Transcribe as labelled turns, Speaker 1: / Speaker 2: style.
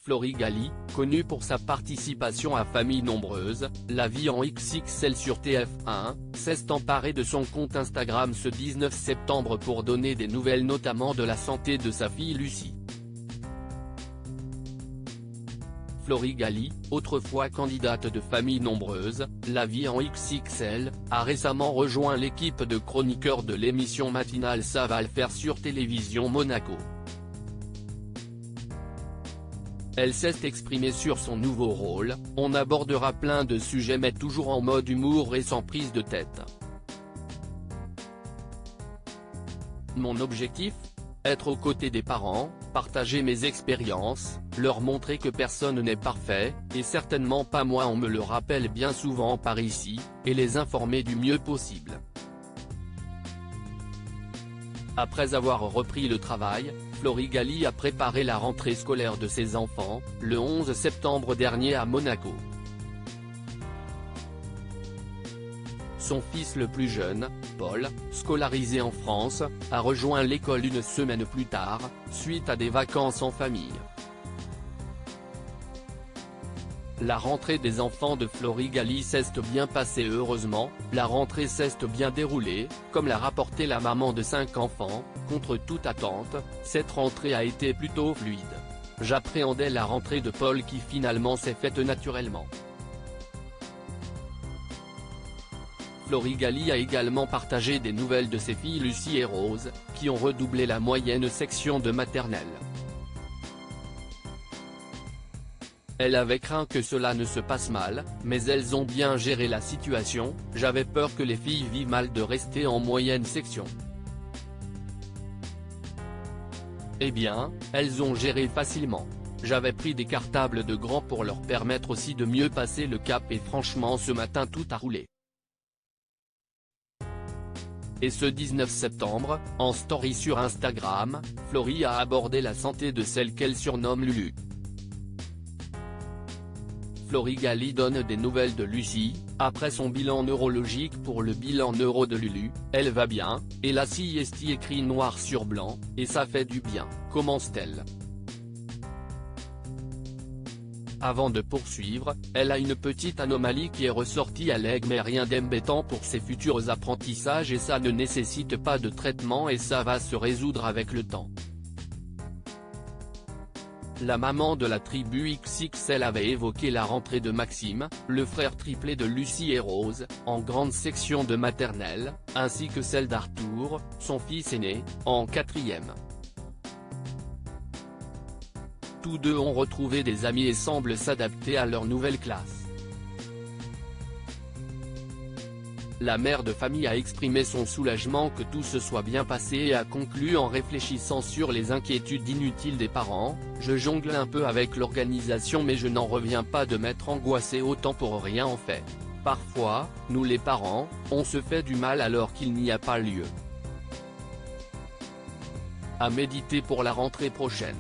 Speaker 1: Florie Galli, connue pour sa participation à Famille Nombreuse, la vie en XXL sur TF1, s'est emparée de son compte Instagram ce 19 septembre pour donner des nouvelles notamment de la santé de sa fille Lucie. Florie Galli, autrefois candidate de Famille Nombreuse, la vie en XXL, a récemment rejoint l'équipe de chroniqueurs de l'émission matinale Ça va le faire sur Télévision Monaco. Elle s'est exprimée sur son nouveau rôle, on abordera plein de sujets mais toujours en mode humour et sans prise de tête. Mon objectif ? Être aux côtés des parents, partager mes expériences, leur montrer que personne n'est parfait, et certainement pas moi, on me le rappelle bien souvent par ici, et les informer du mieux possible. Après avoir repris le travail, Florie Galli a préparé la rentrée scolaire de ses enfants, le 11 septembre dernier à Monaco. Son fils le plus jeune, Paul, scolarisé en France, a rejoint l'école une semaine plus tard, suite à des vacances en famille. La rentrée des enfants de Florie Galli s'est bien passée heureusement, la rentrée s'est bien déroulée, comme l'a rapporté la maman de 5 enfants, contre toute attente, cette rentrée a été plutôt fluide. J'appréhendais la rentrée de Paul qui finalement s'est faite naturellement. Florie Galli a également partagé des nouvelles de ses filles Lucie et Rose, qui ont redoublé la moyenne section de maternelle. Elle avait craint que cela ne se passe mal, mais elles ont bien géré la situation, j'avais peur que les filles vivent mal de rester en moyenne section. Eh bien, elles ont géré facilement. J'avais pris des cartables de grands pour leur permettre aussi de mieux passer le cap et franchement ce matin tout a roulé. Et ce 19 septembre, en story sur Instagram, Florie a abordé la santé de celle qu'elle surnomme Lulu. Florie Galli donne des nouvelles de Lucie, après son bilan neurologique pour le bilan neuro de Lulu, elle va bien, et la siesti écrit noir sur blanc, et ça fait du bien, commence-t-elle. Avant de poursuivre, elle a une petite anomalie qui est ressortie à l'aigle mais rien d'embêtant pour ses futurs apprentissages et ça ne nécessite pas de traitement et ça va se résoudre avec le temps. La maman de la tribu XXL avait évoqué la rentrée de Maxime, le frère triplé de Lucie et Rose, en grande section de maternelle, ainsi que celle d'Arthur, son fils aîné, en 4e. Tous deux ont retrouvé des amis et semblent s'adapter à leur nouvelle classe. La mère de famille a exprimé son soulagement que tout se soit bien passé et a conclu en réfléchissant sur les inquiétudes inutiles des parents, « Je jongle un peu avec l'organisation mais je n'en reviens pas de m'être angoissé autant pour rien en fait. Parfois, nous les parents, on se fait du mal alors qu'il n'y a pas lieu. » À méditer pour la rentrée prochaine.